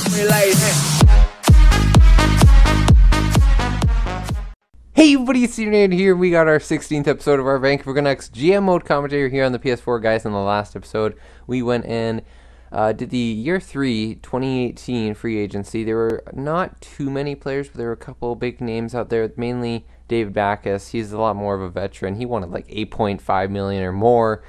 Hey everybody, it's Aaronator here. We got our 16th episode of our Vancouver Canucks GM mode commentary here on the PS4, guys. In the last episode, we went and did the Year 3 2018 free agency. There were not too many players, but there were a couple big names out there, mainly David Backes. He's a lot more of a veteran. He wanted like $8.5 million or more.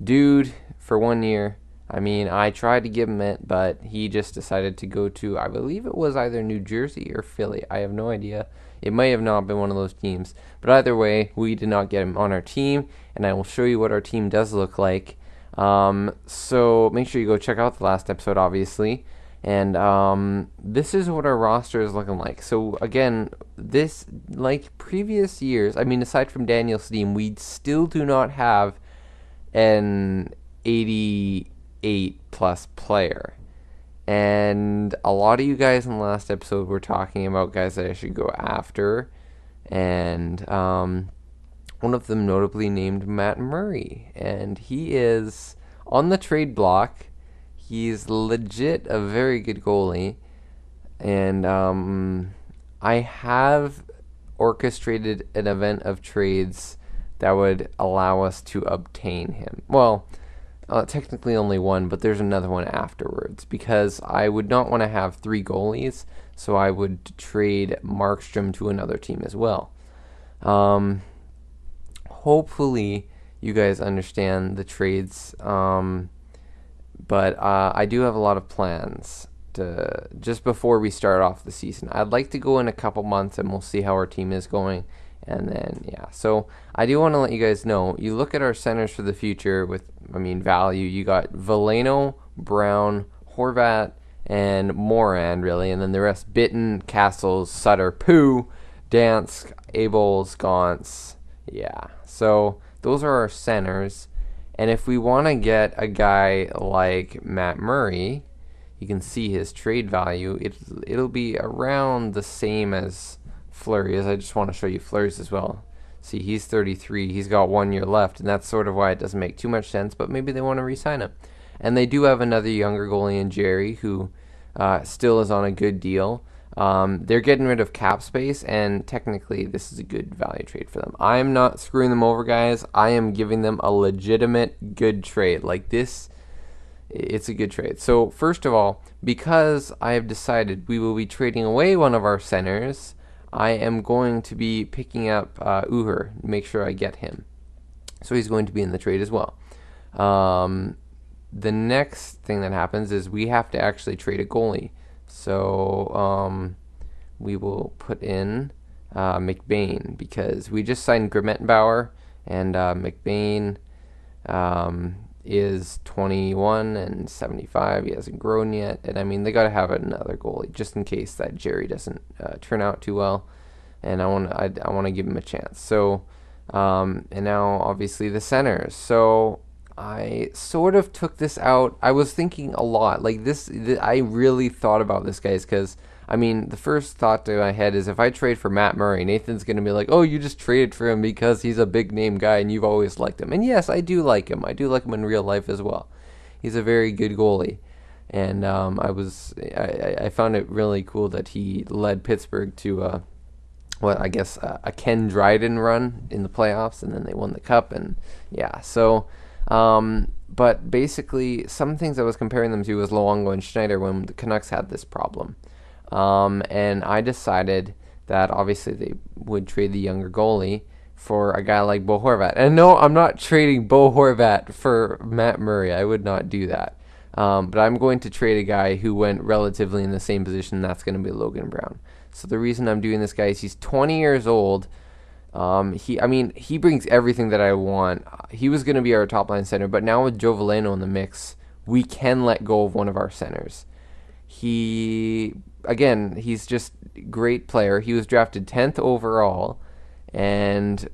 Dude, for 1 year. I mean, I tried to give him it, but he just decided to go to, I believe it was either New Jersey or Philly. I have no idea. It may have not been one of those teams. But either way, we did not get him on our team, and I will show you what our team does look like. So make sure you go check out the last episode, obviously. And this is what our roster is looking like. So again, this, like previous years, I mean, aside from Daniel Steen, we still do not have an 88 plus player. And a lot of you guys in the last episode were talking about guys that I should go after. And one of them notably named Matt Murray. And he is on the trade block. He's legit a very good goalie. And I have orchestrated an event of trades that would allow us to obtain him. Well, technically only one, but there's another one afterwards, because I would not want to have 3 goalies, so I would trade Markstrom to another team as well. Hopefully you guys understand the trades, but I do have a lot of plans to just before we start off the season. I'd like to go in a couple months and we'll see how our team is going. And then, yeah, so I do want to let you guys know, you look at our centers for the future with, value. You got Veleno, Brown, Horvat, and Moran, really. And then the rest, Bitten, Castles, Sutter, Pooh, Dansk, Abels, Gauntz. Yeah, so those are our centers. And if we want to get a guy like Matt Murray, you can see his trade value. It'll be around the same as Fleury. I just want to show you Fleury's as well. See, he's 33. He's got 1 year left, and that's sort of why it doesn't make too much sense, but maybe they want to re-sign him. And they do have another younger goalie in Jerry, who still is on a good deal. They're getting rid of cap space, and technically this is a good value trade for them. I'm not screwing them over, guys. I am giving them a legitimate good trade. Like this, it's a good trade. So first of all, because I have decided we will be trading away one of our centers, I am going to be picking up Uher, make sure I get him. So he's going to be in the trade as well. The next thing that happens is we have to actually trade a goalie. So we will put in McBain, because we just signed Grimmettenbauer, and McBain is 21 and 75. He hasn't grown yet, and they got to have another goalie just in case that Jerry doesn't turn out too well, and I want to give him a chance. So and now obviously the centers. So I sort of took this out. I was thinking a lot like this. I really thought about this, guys, because the first thought to my head is if I trade for Matt Murray, Nathan's going to be like, oh, you just traded for him because he's a big name guy and you've always liked him. And yes, I do like him. I do like him in real life as well. He's a very good goalie. And I found it really cool that he led Pittsburgh to a Ken Dryden run in the playoffs, and then they won the cup. And yeah, so but basically some things I was comparing them to was Luongo and Schneider when the Canucks had this problem. And I decided that obviously they would trade the younger goalie for a guy like Bo Horvat. And no, I'm not trading Bo Horvat for Matt Murray. I would not do that. But I'm going to trade a guy who went relatively in the same position. That's going to be Logan Brown. So the reason I'm doing this guy is he's 20 years old. He brings everything that I want. He was going to be our top line center, but now with Joe Veleno in the mix, we can let go of one of our centers. He's just a great player. He was drafted 10th overall, and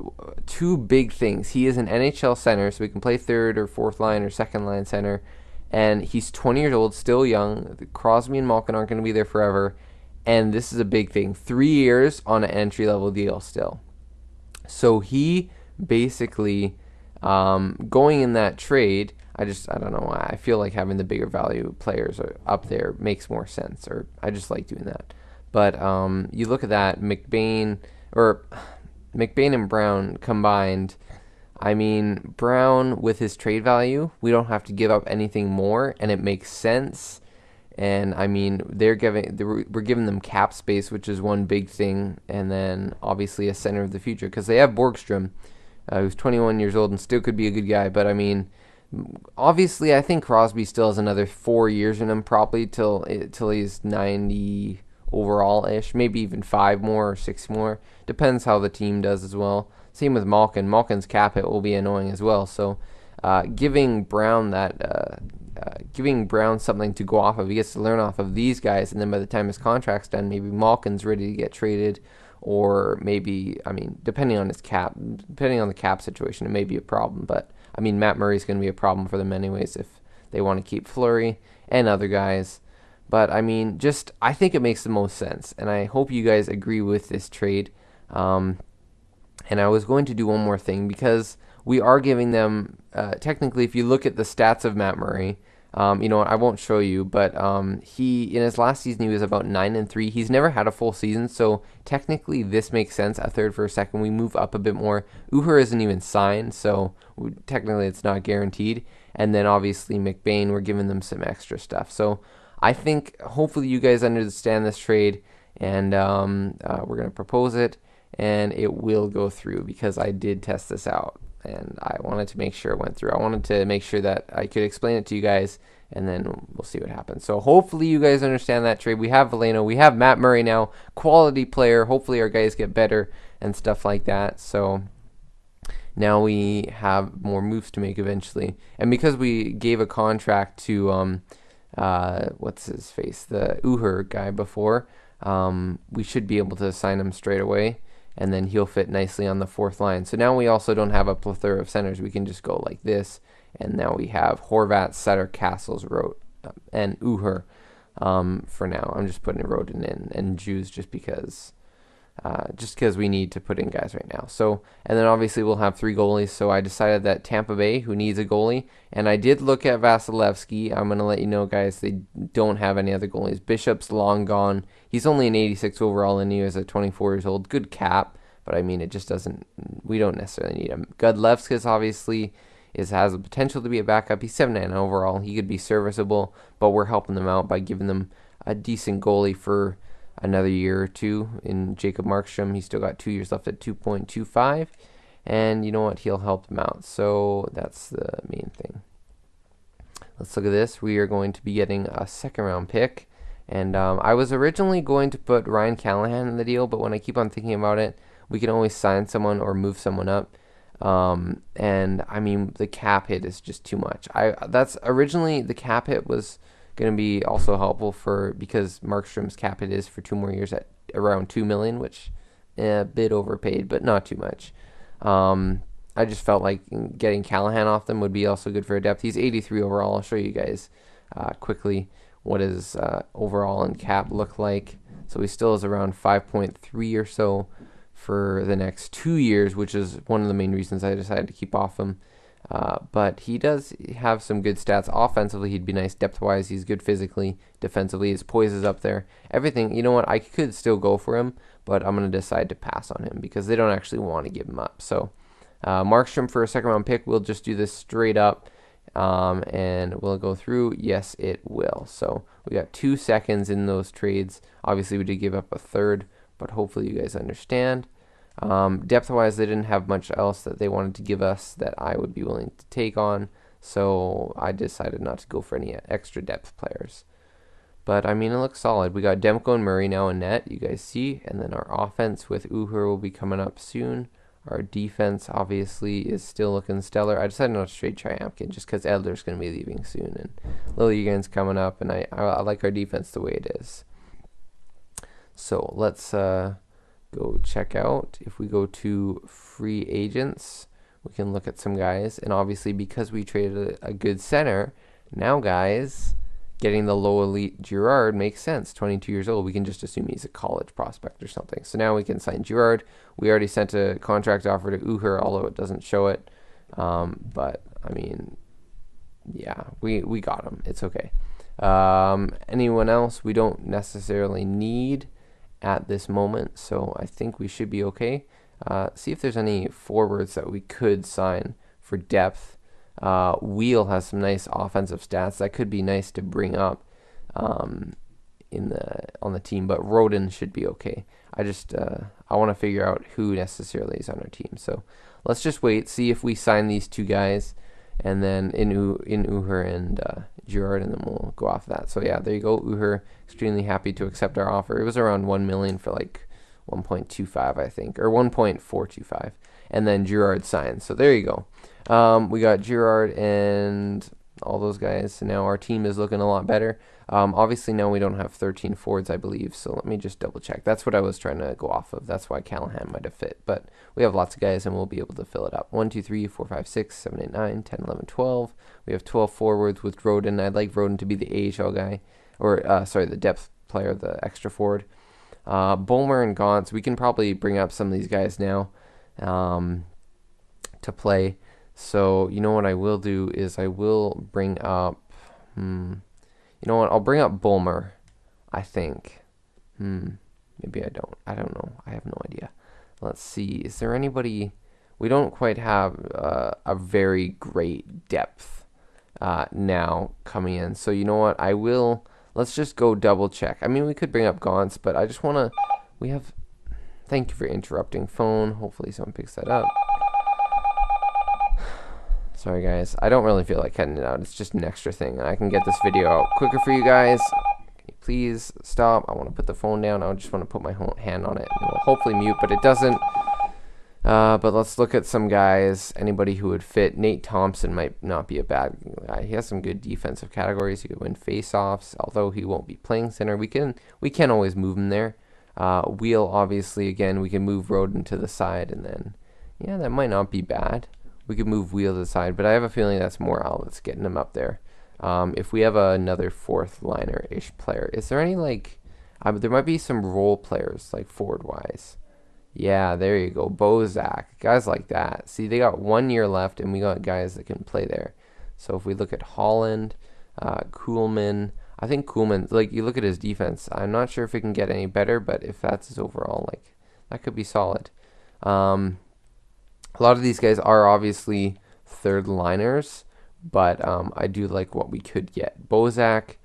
2 big things. He is an NHL center, so he can play 3rd or 4th line or 2nd line center, and he's 20 years old, still young. Crosby and Malkin aren't going to be there forever, and this is a big thing. 3 years on an entry-level deal still. So he basically, going in that trade, I don't know why. I feel like having the bigger value players up there makes more sense, or I just like doing that. But you look at that, McBain and Brown combined. I mean, Brown with his trade value, we don't have to give up anything more, and it makes sense. And I mean, we're giving them cap space, which is one big thing, and then obviously a center of the future because they have Borgstrom, who's 21 years old and still could be a good guy. But I mean, obviously, I think Crosby still has another 4 years in him, probably till he's 90 overall ish, maybe even 5 more or 6 more. Depends how the team does as well. Same with Malkin. Malkin's cap hit will be annoying as well. So giving Brown something to go off of, he gets to learn off of these guys, and then by the time his contract's done, maybe Malkin's ready to get traded, or maybe, I mean, depending on the cap situation, it may be a problem. But I mean, Matt Murray's going to be a problem for them anyways if they want to keep Fleury and other guys. But I mean, I think it makes the most sense, and I hope you guys agree with this trade. And I was going to do one more thing because we are giving them, technically, if you look at the stats of Matt Murray, you know what, I won't show you, but he, in his last season, he was about 9-3. He's never had a full season, so technically this makes sense. A third for a second, we move up a bit more. Uher isn't even signed, so technically it's not guaranteed. And then obviously McBain, we're giving them some extra stuff. So I think hopefully you guys understand this trade, and we're going to propose it, and it will go through because I did test this out, and I wanted to make sure it went through. I wanted to make sure that I could explain it to you guys, and then we'll see what happens. So hopefully you guys understand that trade. We have Veleno. We have Matt Murray now, quality player. Hopefully our guys get better and stuff like that. So now we have more moves to make eventually. And because we gave a contract to what's his face, the Uher guy before, we should be able to sign him straight away, and then he'll fit nicely on the fourth line. So now we also don't have a plethora of centers. We can just go like this, and now we have Horvat, Sutter, Castles, Rote, and Uher for now. I'm just putting Roden in, and Jews just because we need to put in guys right now. So, and then obviously we'll have 3 goalies. So I decided that Tampa Bay, who needs a goalie, and I did look at Vasilevsky. I'm going to let you know, guys, they don't have any other goalies. Bishop's long gone. He's only an 86 overall, and he is at 24 years old. Good cap, but I mean, it just doesn't, we don't necessarily need him. Godlevskis obviously has the potential to be a backup. He's 79 overall. He could be serviceable, but we're helping them out by giving them a decent goalie for another year or two in Jacob Markstrom. He's still got 2 years left at 2.25, and you know what? He'll help them out. So that's the main thing. Let's look at this. We are going to be getting a second-round pick, and I was originally going to put Ryan Callahan in the deal, but when I keep on thinking about it, we can always sign someone or move someone up. And I mean, the cap hit is just too much. That's originally the cap hit was going to be also helpful because Markstrom's cap hit is for 2 more years at around $2 million, which a bit overpaid, but not too much. I just felt like getting Callahan off them would be also good for a depth. He's 83 overall. I'll show you guys quickly what his overall and cap look like. So he still is around 5.3 or so for the next 2 years, which is one of the main reasons I decided to keep off him. But he does have some good stats. Offensively, he'd be nice. Depth-wise, he's good physically. Defensively, his poise is up there. Everything, you know what, I could still go for him, but I'm going to decide to pass on him because they don't actually want to give him up. So Markstrom for a second-round pick, we'll just do this straight up, and we'll go through. Yes, it will. So we got 2 seconds in those trades. Obviously, we did give up a third, but hopefully you guys understand. Depth-wise, they didn't have much else that they wanted to give us that I would be willing to take on, so I decided not to go for any extra depth players. But, I mean, it looks solid. We got Demko and Murray now in net, you guys see, and then our offense with Uher will be coming up soon. Our defense, obviously, is still looking stellar. I decided not to trade Triamkin just because Edler's going to be leaving soon, and Liljegren's coming up, and I like our defense the way it is. So, let's go check out. If we go to free agents, we can look at some guys, and obviously because we traded a good center, now guys, getting the low elite Girard makes sense. 22 years old, we can just assume he's a college prospect or something. So now we can sign Girard. We already sent a contract offer to Uher, although it doesn't show it. But I mean, yeah, we got him. It's okay. Anyone else we don't necessarily need at this moment, so I think we should be okay. See if there's any forwards that we could sign for depth. Wheel has some nice offensive stats that could be nice to bring up on the team, but Roden should be okay. I want to figure out who necessarily is on our team. So let's just wait, see if we sign these two guys, and then in Uher and Girard, and then we'll go off that. So yeah, there you go. Uher, extremely happy to accept our offer. It was around 1 million for like 1.25, I think, or 1.425, and then Girard signed. So there you go. We got Girard and all those guys. So now our team is looking a lot better. Obviously now we don't have 13 forwards, I believe, so let me just double check. That's what I was trying to go off of. That's why Callahan might have fit, but we have lots of guys and we'll be able to fill it up. 1, 2, 3, 4, 5, 6, 7, 8, 9, 10, 11, 12. We have 12 forwards with Roden. I'd like Roden to be the AHL guy, or sorry, the depth player, the extra forward. Bulmer and Gauntz, we can probably bring up some of these guys now to play. So you know what I will do is I will bring up, you know what, I'll bring up Bulmer, I think. Maybe I don't. I don't know. I have no idea. Let's see. Is there anybody? We don't quite have a very great depth now coming in. So you know what? I will. Let's just go double check. I mean, we could bring up Gauntz, but I just want to. We have. Thank you for interrupting phone. Hopefully someone picks that up. Sorry guys, I don't really feel like cutting it out. It's just an extra thing, and I can get this video out quicker for you guys. Can you please stop? I want to put the phone down. I just want to put my hand on it. It will hopefully mute, but it doesn't. But let's look at some guys. Anybody who would fit. Nate Thompson might not be a bad guy. He has some good defensive categories. He could win face-offs, although he won't be playing center. We can always move him there. Wheel, obviously, again, we can move Roden to the side, and then, yeah, that might not be bad. We could move Wheel to the side, but I have a feeling that's more outlets getting him up there. If we have another fourth liner-ish player, is there any, like, there might be some role players, like forward-wise. Yeah, there you go. Bozak, guys like that. See, they got 1 year left, and we got guys that can play there. So if we look at Holland, Kuhlman, I think Kuhlman, like, you look at his defense, I'm not sure if it can get any better, but if that's his overall, like, that could be solid. A lot of these guys are obviously third liners, but I do like what we could get. Bozak,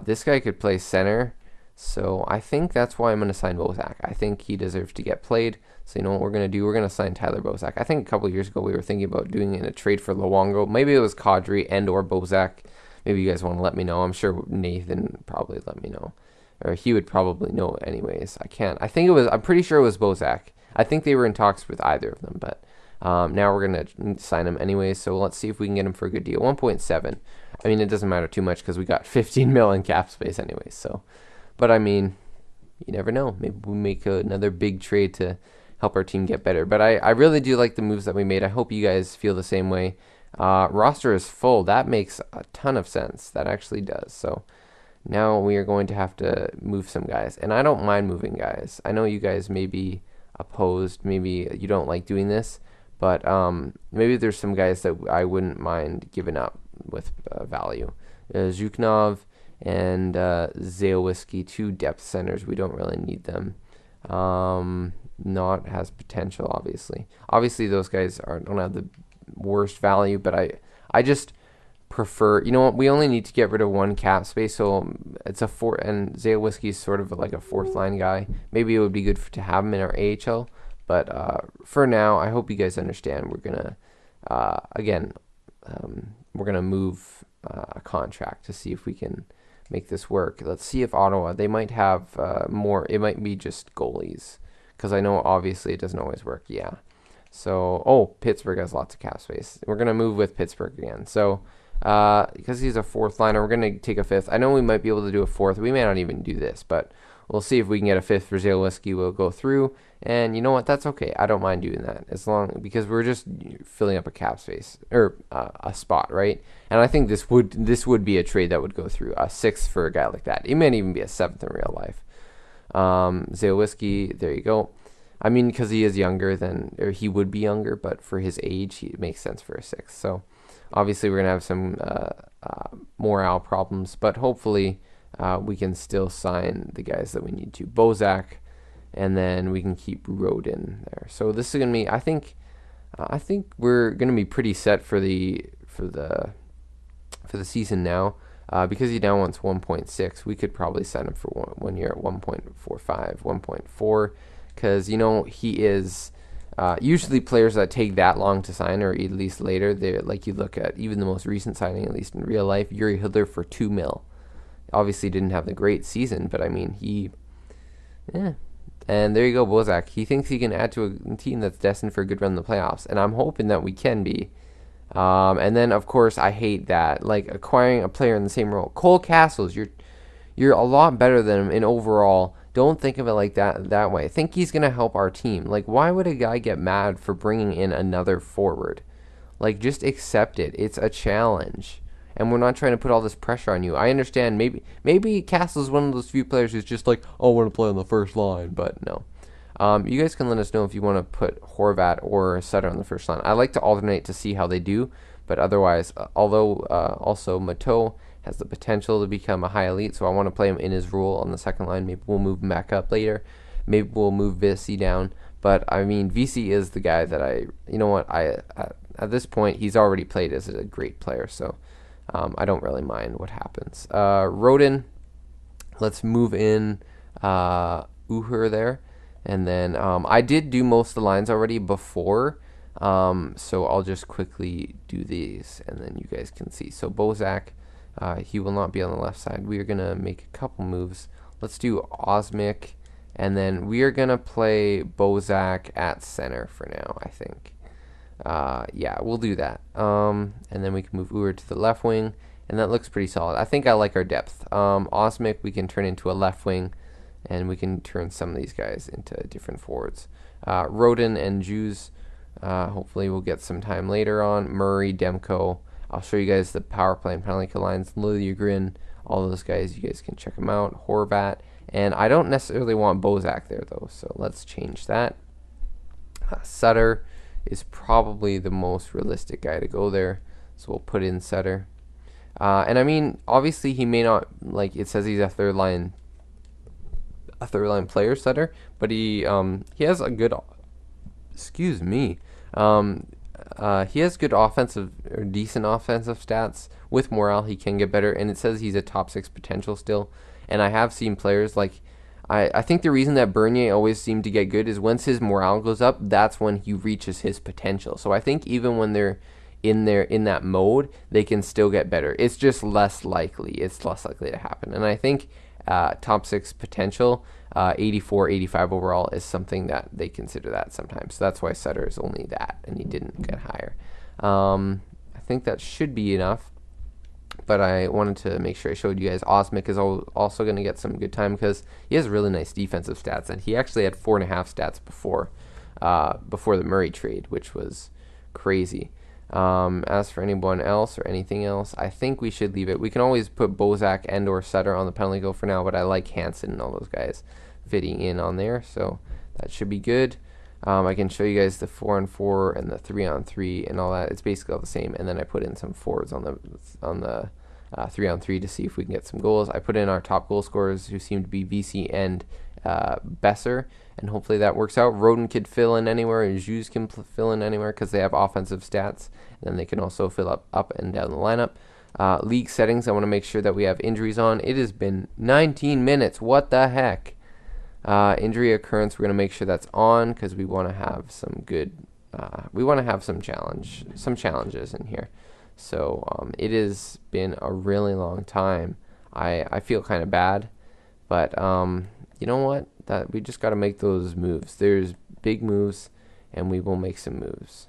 this guy could play center, so I think that's why I'm going to sign Bozak. I think he deserves to get played. So you know what we're going to do? We're going to sign Tyler Bozak. I think a couple of years ago we were thinking about doing it in a trade for Luongo. Maybe it was Kadri and or Bozak. Maybe you guys want to let me know. I'm sure Nathan probably let me know, or he would probably know anyways. I can't. I'm pretty sure it was Bozak. I think they were in talks with either of them, but now we're going to sign him anyways, so let's see if we can get him for a good deal. 1.7. I mean, it doesn't matter too much because we got 15 mil in cap space anyways. So, but I mean, you never know. Maybe we make another big trade to help our team get better. But I really do like the moves that we made. I hope you guys feel the same way. Roster is full. That makes a ton of sense. That actually does. So now we are going to have to move some guys. And I don't mind moving guys. I know you guys may be opposed. Maybe you don't like doing this. But maybe there's some guys that I wouldn't mind giving up with value. Zhuknov and Zaowiski, 2 depth centers. We don't really need them. Not has potential, obviously. Obviously, those guys don't have the worst value, but I just prefer, you know what, we only need to get rid of 1 cap space, so it's a 4, and Zaowiski is sort of like a 4th line guy. Maybe it would be good to have him in our AHL. But for now, I hope you guys understand. We're gonna we're gonna move a contract to see if we can make this work. Let's see if Ottawa, they might have more. It might be just goalies, because I know obviously it doesn't always work. Yeah. So Pittsburgh has lots of cap space. We're gonna move with Pittsburgh again. So because he's a 4th liner, we're gonna take a 5th. I know we might be able to do a 4th. We may not even do this, but we'll see if we can get a 5th for Zaowiski. We'll go through, and you know what? That's okay. I don't mind doing that because we're just filling up a cap space or a spot, right? And I think this would be a trade that would go through, a 6th for a guy like that. It might even be a 7th in real life. Zaowiski, there you go. I mean, because he is younger or he would be younger, but for his age, it makes sense for a 6th. So Obviously, we're going to have some morale problems, but hopefully we can still sign the guys that we need to. Bozak, and then we can keep Rodin there. So this is going to be, I think we're going to be pretty set for the season now. Because he now wants 1.6, we could probably sign him for 1 year at 1.45, 1.4, because he is usually players that take that long to sign, or at least later. They, like, you look at even the most recent signing, at least in real life, Yuri Hudler for $2 million. Obviously didn't have the great season, but I mean and there you go, Bozak. He thinks he can add to a team that's destined for a good run in the playoffs, and I'm hoping that we can be. And then, of course, I hate that, like, acquiring a player in the same role. Cole Castles, you're a lot better than him in overall. Don't think of it like that way. Think he's gonna help our team. Like, why would a guy get mad for bringing in another forward? Like, just accept it. It's a challenge, and we're not trying to put all this pressure on you. I understand. Maybe Castles is one of those few players who's just like, oh, I want to play on the first line, but no. You guys can let us know if you want to put Horvat or Sutter on the first line. I like to alternate to see how they do, but otherwise, although also Mateau has the potential to become a high elite, so I want to play him in his role on the second line. Maybe we'll move him back up later. Maybe we'll move VC down. But, I mean, VC is the guy that at this point, he's already played as a great player, so I don't really mind what happens. Rodin, let's move in Uhur there. And then I did do most of the lines already before, so I'll just quickly do these, and then you guys can see. So Bozak, he will not be on the left side. We are going to make a couple moves. Let's do Osmic, and then we are going to play Bozak at center for now, I think. Yeah, we'll do that. And then we can move Uhr to the left wing, and that looks pretty solid. I think I like our depth. Osmic we can turn into a left wing, and we can turn some of these guys into different forwards. Rodin and Jews, hopefully we'll get some time later on. Murray, Demko. I'll show you guys the power play and penalty kill lines. Liljegren, all those guys, you guys can check them out. Horvat. And I don't necessarily want Bozak there, though, so let's change that. Sutter is probably the most realistic guy to go there, so we'll put in Sutter. And I mean, obviously he may not, like, it says he's a third line player, Sutter, but he has a good, excuse me, he has good offensive or decent offensive stats. With morale, he can get better, and it says he's a top 6 potential still. And I have seen players like, I think the reason that Bernier always seemed to get good is once his morale goes up, that's when he reaches his potential. So I think even when they're in that mode, they can still get better. It's just less likely. It's less likely to happen. And I think top 6 potential, 84, 85 overall is something that they consider that sometimes. So that's why Sutter is only that, and he didn't get higher. I think that should be enough. But I wanted to make sure I showed you guys Osmic is also going to get some good time because he has really nice defensive stats, and he actually had 4.5 stats before the Murray trade, which was crazy. As for anyone else or anything else, I think we should leave it. We can always put Bozak and or Sutter on the penalty kill for now, but I like Hansen and all those guys fitting in on there, so that should be good. I can show you guys the 4-on-4 and the 3-on-3 and all that. It's basically all the same, and then I put in some forwards on the 3-on-3 to see if we can get some goals. I put in our top goal scorers, who seem to be VC and Besser, and hopefully that works out. Rodin could fill in anywhere, and Jus can fill in anywhere because they have offensive stats, and then they can also fill up and down the lineup. League settings, I want to make sure that we have injuries on. It has been 19 minutes. What the heck? Injury occurrence, we're going to make sure that's on because we want to have some good, we want to have some challenges in here. So it has been a really long time. I feel kind of bad, but you know what? That we just got to make those moves. There's big moves, and we will make some moves.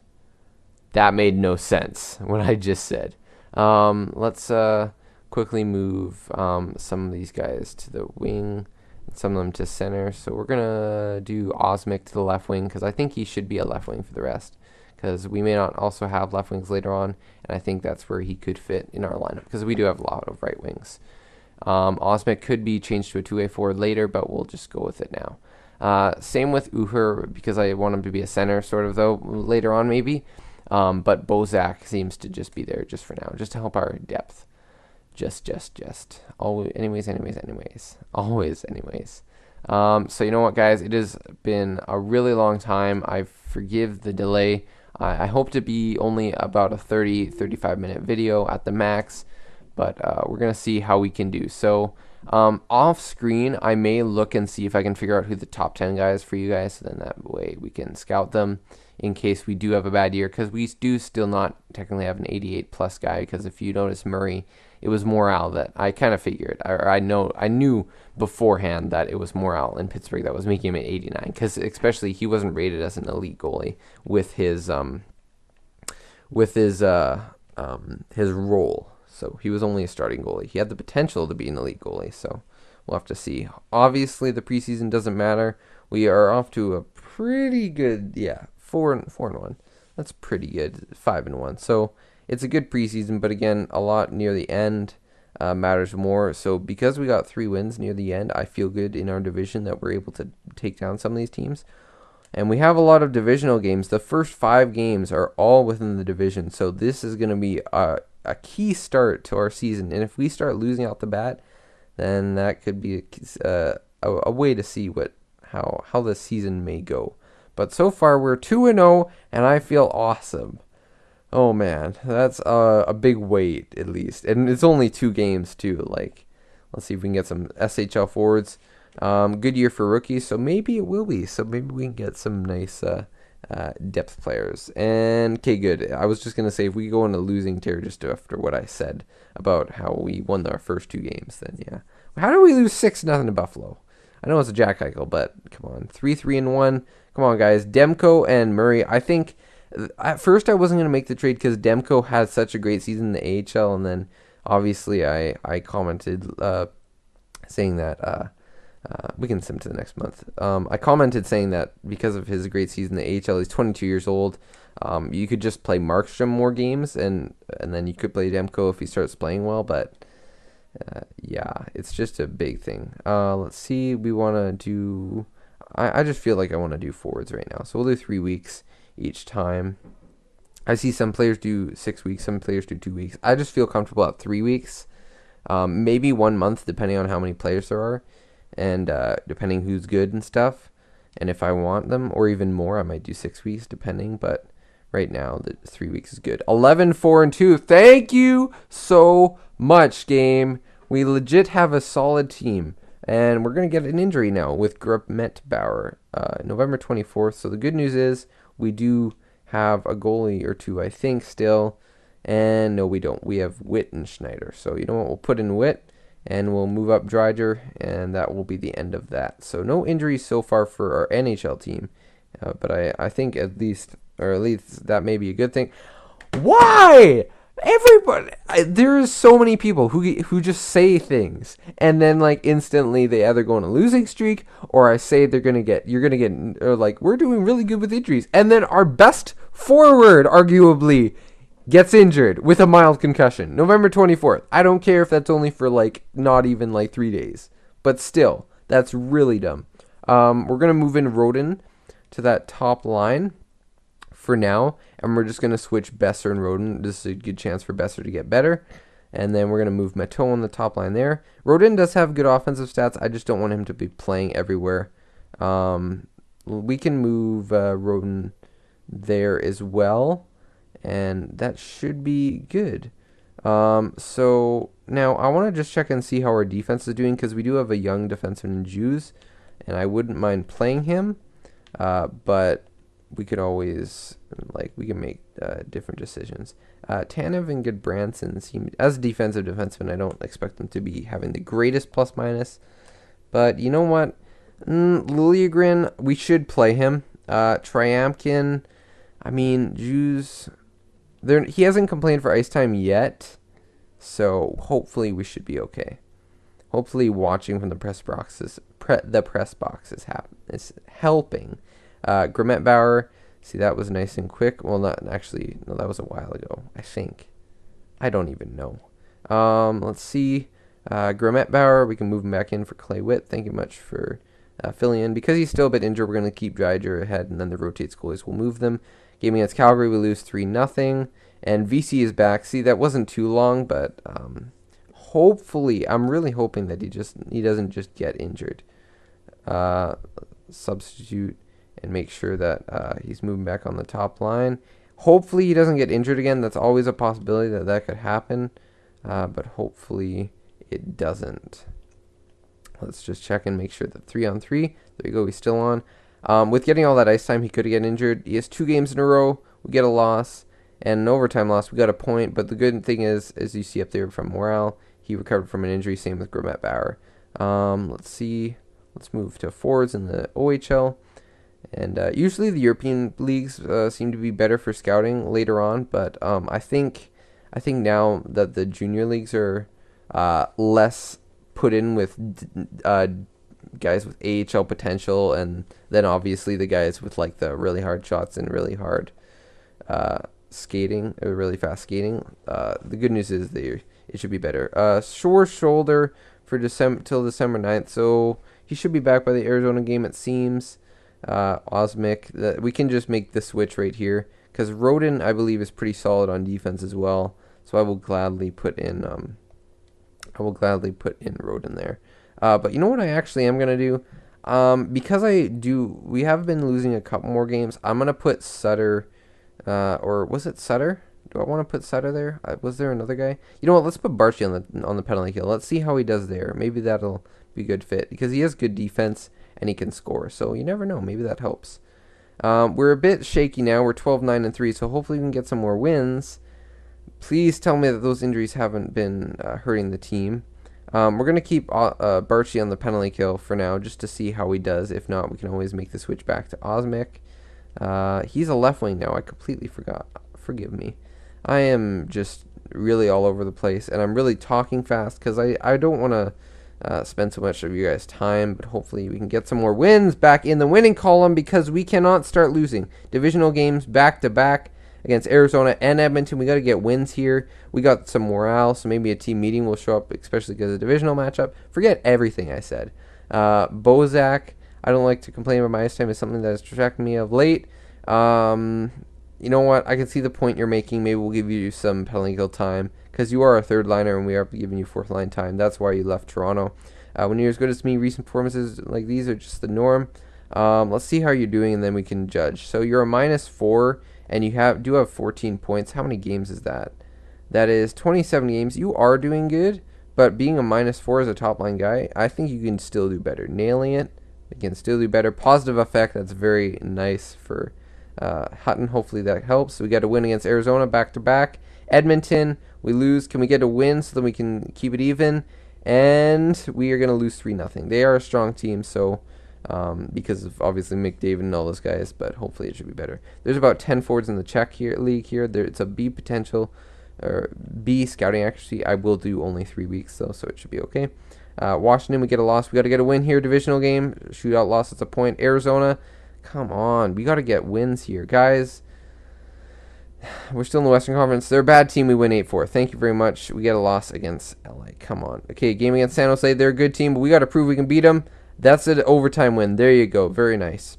That made no sense what I just said. Let's quickly move some of these guys to the wing. Some of them to center. So we're going to do Osmic to the left wing because I think he should be a left wing for the rest because we may not also have left wings later on, and I think that's where he could fit in our lineup because we do have a lot of right wings. Osmic could be changed to a two-way forward later, but we'll just go with it now. Same with Uhur because I want him to be a center sort of though later on maybe. But Bozak seems to just be there just for now, just to help our depth. Just. Always, anyways. Always, anyways. So you know what, guys? It has been a really long time. I forgive the delay. I hope to be only about a 35 minute video at the max, but we're going to see how we can do. So off screen, I may look and see if I can figure out who the top 10 guys for you guys, so then that way we can scout them in case we do have a bad year, because we do still not technically have an 88 plus guy, because if you notice Murray, it was Morale that I kind of figured, or I knew beforehand that it was Morale in Pittsburgh that was making him at 89, because especially he wasn't rated as an elite goalie with his role. So he was only a starting goalie. He had the potential to be an elite goalie, so we'll have to see. Obviously, the preseason doesn't matter. We are off to a pretty good, 4-1. That's pretty good. 5-1. So it's a good preseason, but again, a lot near the end matters more. So because we got 3 wins near the end, I feel good in our division that we're able to take down some of these teams. And we have a lot of divisional games. The first 5 games are all within the division, so this is going to be a key start to our season. And if we start losing out the bat, then that could be a way to see how the season may go. But so far, we're 2-0, and I feel awesome. Oh, man, that's a big weight, at least. And it's only 2 games, too. Like, let's see if we can get some SHL forwards. Good year for rookies, so maybe it will be. So maybe we can get some nice depth players. And, okay, good. I was just going to say, if we go on a losing tear just after what I said about how we won our first 2 games, then yeah. How did we lose 6-0 to Buffalo? I know it's a Jack Eichel, but come on. 3-1. Come on, guys. Demko and Murray. I think at first I wasn't going to make the trade because Demko had such a great season in the AHL, and then obviously I commented saying that we can sim to the next month. I commented saying that because of his great season in the AHL, he's 22 years old. You could just play Markstrom more games, and then you could play Demko if he starts playing well, but yeah, it's just a big thing. Let's see. We want to do... I just feel like I want to do forwards right now. So we'll do 3 weeks each time. I see some players do 6 weeks. Some players do 2 weeks. I just feel comfortable at 3 weeks. Maybe 1 month, depending on how many players there are. And depending who's good and stuff. And if I want them, or even more, I might do 6 weeks, depending. But right now, the 3 weeks is good. 11-4-2. Thank you so much, game. We legit have a solid team. And we're going to get an injury now with Grumetbauer, November 24th. So the good news is we do have a goalie or 2, I think, still. And no, we don't. We have Witt and Schneider. So you know what? We'll put in Witt, and we'll move up Dreiger, and that will be the end of that. So no injuries so far for our NHL team. But I think at least that may be a good thing. Why? Everybody, there's so many people who just say things and then like instantly they either go on a losing streak, or I say you're gonna get, or like we're doing really good with injuries, and then our best forward arguably gets injured with a mild concussion. November 24th. I don't care if that's only for like not even like 3 days, but still, that's really dumb. We're gonna move in Roden to that top line for now, and we're just going to switch Besser and Roden. This is a good chance for Besser to get better, and then we're going to move Mateau on the top line there. Roden does have good offensive stats. I just don't want him to be playing everywhere. We can move Roden there as well, and that should be good. So now I want to just check and see how our defense is doing, because we do have a young defenseman in Jews, and I wouldn't mind playing him, but we could always, we can make different decisions. Tanev and Goodbranson seem, as a defensive defenseman, I don't expect them to be having the greatest plus-minus. But you know what? Liljegren, we should play him. Triamkin, I mean, Jews, he hasn't complained for ice time yet, so hopefully we should be okay. Hopefully watching from the press box is helping. Grumetbauer, see, that was nice and quick. Well, not actually, no, that was a while ago, I think. I don't even know. Let's see. Grumetbauer, we can move him back in for Clay Witt. Thank you much for filling in. Because he's still a bit injured, we're going to keep Dreiger ahead, and then the rotates goalies will move them. Game against Calgary, we lose 3-0. And VC is back. See, that wasn't too long, but hopefully, I'm really hoping that he doesn't just get injured. Substitute and make sure that he's moving back on the top line. Hopefully, he doesn't get injured again. That's always a possibility that could happen, but hopefully it doesn't. Let's just check and make sure that 3-on-3. There you go. He's still on. With getting all that ice time, he could get injured. He has 2 games in a row. We get a loss. And an overtime loss, we got a point. But the good thing is, as you see up there from Morale, he recovered from an injury. Same with Grimet Bauer. Let's see. Let's move to forwards in the OHL. And usually the European leagues seem to be better for scouting later on. But I think now that the junior leagues are less put in with guys with AHL potential, and then obviously the guys with like the really hard shots and really hard skating, or really fast skating. The good news is it should be better. Sore shoulder for till December 9th, so he should be back by the Arizona game, it seems. Osmic, we can just make the switch right here, because Roden, I believe, is pretty solid on defense as well. So I will gladly put in Roden there. But you know what I actually am gonna do? Because we have been losing a couple more games. I'm gonna put Sutter. Or was it Sutter? Do I want to put Sutter there? Was there another guy? You know what? Let's put Barchi on the penalty kill. Let's see how he does there. Maybe that'll be a good fit, because he has good defense and he can score. So you never know. Maybe that helps. We're a bit shaky now. We're 12-9-3. So hopefully we can get some more wins. Please tell me that those injuries haven't been hurting the team. We're gonna keep Barchi on the penalty kill for now, just to see how he does. If not, we can always make the switch back to Osmic. He's a left wing now. I completely forgot. Forgive me. I am just really all over the place, and I'm really talking fast because I don't want to spend so much of you guys' time, but hopefully we can get some more wins back in the winning column, because we cannot start losing divisional games back to back against Arizona and Edmonton. We got to get wins here. We got some morale, so maybe a team meeting will show up, especially because of the divisional matchup. Forget everything I said. Bozak, I don't like to complain about my ice time. Is something that has distracted me of late. You know what? I can see the point you're making. Maybe we'll give you some penalty kill time, because you are a third liner and we are giving you fourth line time. That's why you left Toronto. When you're as good as me, recent performances like these are just the norm. Let's see how you're doing, and then we can judge. So you're a -4, and you do have 14 points. How many games is that? That is 27 games. You are doing good, but being a -4 as a top line guy, I think you can still do better. Nailing it, you can still do better. Positive effect. That's very nice for Hutton. Hopefully that helps. So we got a win against Arizona back to back. Edmonton, we lose. Can we get a win so that we can keep it even? And we are going to lose 3-0. They are a strong team, so because of obviously McDavid and all those guys, but hopefully it should be better. There's about 10 forwards in the Czech league here. It's a B potential, or B scouting accuracy. I will do only 3 weeks though, so it should be okay. Washington, we get a loss. We got to get a win here. Divisional game, shootout loss. It's a point. Arizona, come on, we got to get wins here, guys. We're still in the Western Conference. They're a bad team. We win 8-4. Thank you very much. We get a loss against LA. Come on. Okay, game against San Jose. They're a good team, but we got to prove we can beat them. That's an overtime win. There you go. Very nice.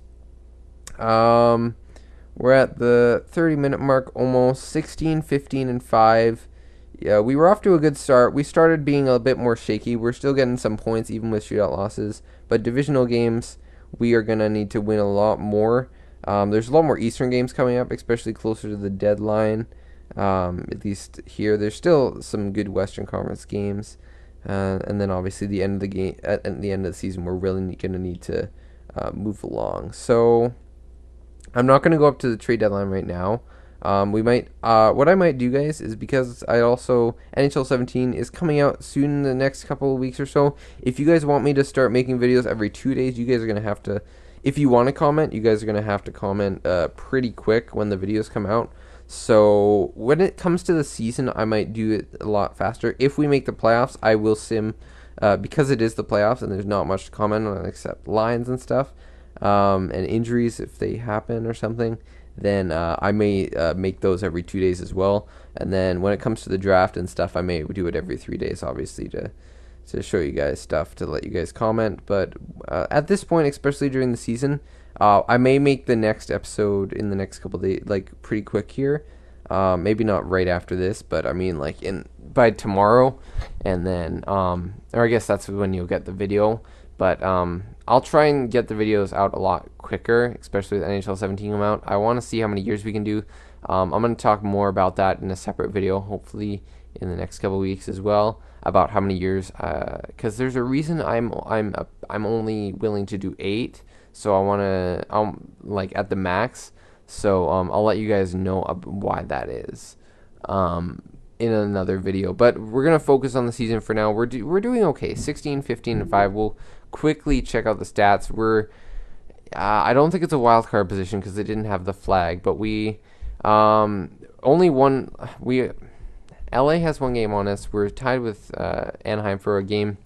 We're at the 30-minute mark almost. 16, 15, and 5. Yeah, we were off to a good start. We started being a bit more shaky. We're still getting some points even with shootout losses. But divisional games, we are going to need to win a lot more. There's a lot more Eastern games coming up, especially closer to the deadline. At least here, there's still some good Western Conference games, and then obviously the end of the game, at the end of the season, we're really going to need to move along. So I'm not going to go up to the trade deadline right now. We might. What I might do, guys, is because I also NHL 17 is coming out soon in the next couple of weeks or so. If you guys want me to start making videos every 2 days, you guys are going to have to. If you want to comment, you guys are going to have to comment pretty quick when the videos come out. So when it comes to the season, I might do it a lot faster. If we make the playoffs, I will sim, because it is the playoffs and there's not much to comment on except lines and stuff, and injuries if they happen or something. Then I may make those every 2 days as well. And then when it comes to the draft and stuff, I may do it every 3 days, obviously, to show you guys stuff, to let you guys comment. But at this point, especially during the season, I may make the next episode in the next couple days, like pretty quick here. Maybe not right after this, but I mean like in by tomorrow, and then or I guess that's when you'll get the video. But I'll try and get the videos out a lot quicker, especially with NHL 17 come out. I want to see how many years we can do. I'm going to talk more about that in a separate video, hopefully in the next couple weeks as well, about how many years. Because there's a reason I'm only willing to do 8. So I want to like at the max. So I'll let you guys know why that is in another video. But we're gonna focus on the season for now. We're doing okay. 16, 15, and 5. We'll quickly check out the stats. I don't think it's a wild card position because they didn't have the flag, but we only one. LA has 1 game on us. We're tied with Anaheim for a game,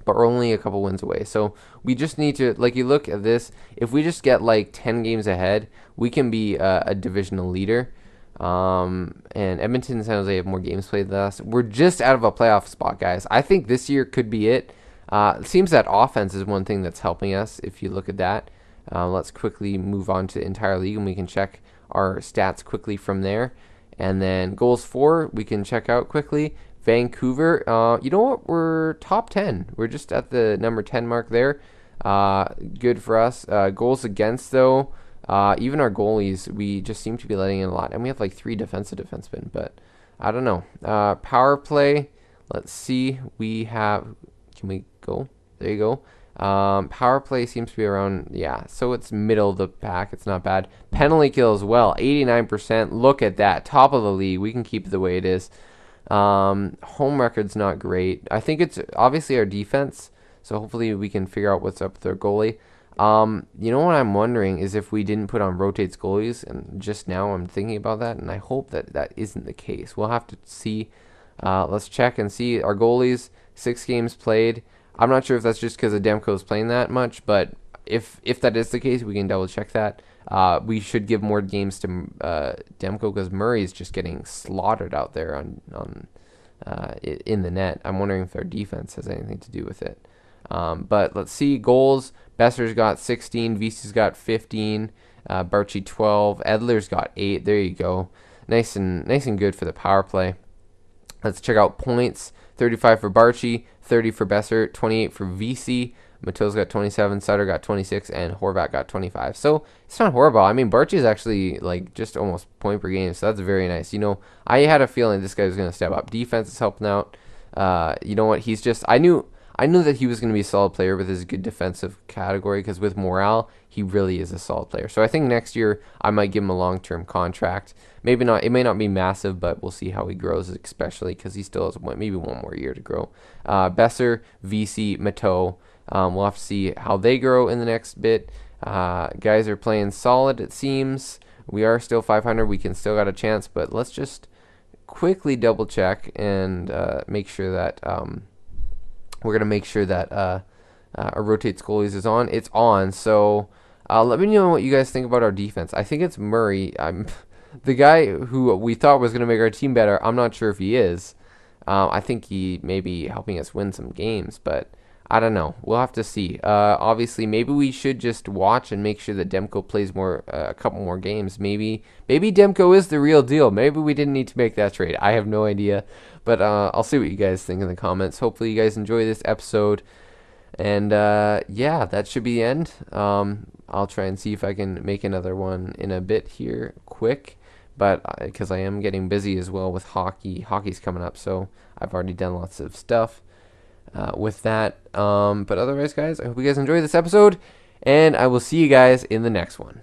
but we're only a couple wins away. So we just need to, like, you look at this, if we just get like 10 games ahead, we can be a divisional leader. And Edmonton and San Jose have more games played than us. We're just out of a playoff spot, guys. I think this year could be it. It seems that offense is one thing that's helping us, if you look at that. Let's quickly move on to the entire league, and we can check our stats quickly from there. And then goals for, we can check out quickly. Vancouver, you know what? We're top 10. We're just at the number 10 mark there. Good for us. Goals against, though, even our goalies, we just seem to be letting in a lot. And we have like 3 defensive defensemen, but I don't know. Power play, let's see. We have, can we go? There you go. Power play seems to be around, yeah, so it's middle of the pack. It's not bad. Penalty kill as well, 89%. Look at that. Top of the league. We can keep it the way it is. Home record's not great. I think it's obviously our defense, so hopefully we can figure out what's up with our goalie. You know what I'm wondering is if we didn't put on rotates goalies, and just now I'm thinking about that, and I hope that that isn't the case. We'll have to see. Let's check and see our goalies. 6 games played. I'm not sure if that's just because Demko's playing that much, but if that is the case, we can double check that. We should give more games to Demko because Murray's just getting slaughtered out there in the net. I'm wondering if our defense has anything to do with it. But let's see. Goals. Besser's got 16. VC's got 15. Barchi 12. Edler's got 8. There you go. Nice and good for the power play. Let's check out points. 35 for Barchi, 30 for Besser, 28 for VC. Mateau's got 27, Sutter got 26, and Horvat got 25. So it's not horrible. I mean, Barchi is actually like just almost point per game, so that's very nice. You know, I had a feeling this guy was going to step up. Defense is helping out. You know what? He's just, I knew that he was going to be a solid player with his good defensive category because with morale, he really is a solid player. So I think next year I might give him a long-term contract. Maybe not. It may not be massive, but we'll see how he grows, especially because he still has maybe 1 more year to grow. Besser, VC, Mateau. We'll have to see how they grow in the next bit. Guys are playing solid, it seems. We are still 500. We can still got a chance, but let's just quickly double check and make sure that we're gonna make sure that our rotates goalies is on. It's on. So let me know what you guys think about our defense. I think it's Murray. The guy who we thought was gonna make our team better. I'm not sure if he is. I think he may be helping us win some games, but I don't know. We'll have to see. Obviously, maybe we should just watch and make sure that Demko plays more, a couple more games. Maybe Demko is the real deal. Maybe we didn't need to make that trade. I have no idea, but I'll see what you guys think in the comments. Hopefully, you guys enjoy this episode, and yeah, that should be the end. I'll try and see if I can make another one in a bit here, quick, but because I am getting busy as well with hockey. Hockey's coming up, so I've already done lots of stuff. With that, but otherwise, guys, I hope you guys enjoyed this episode, and I will see you guys in the next one.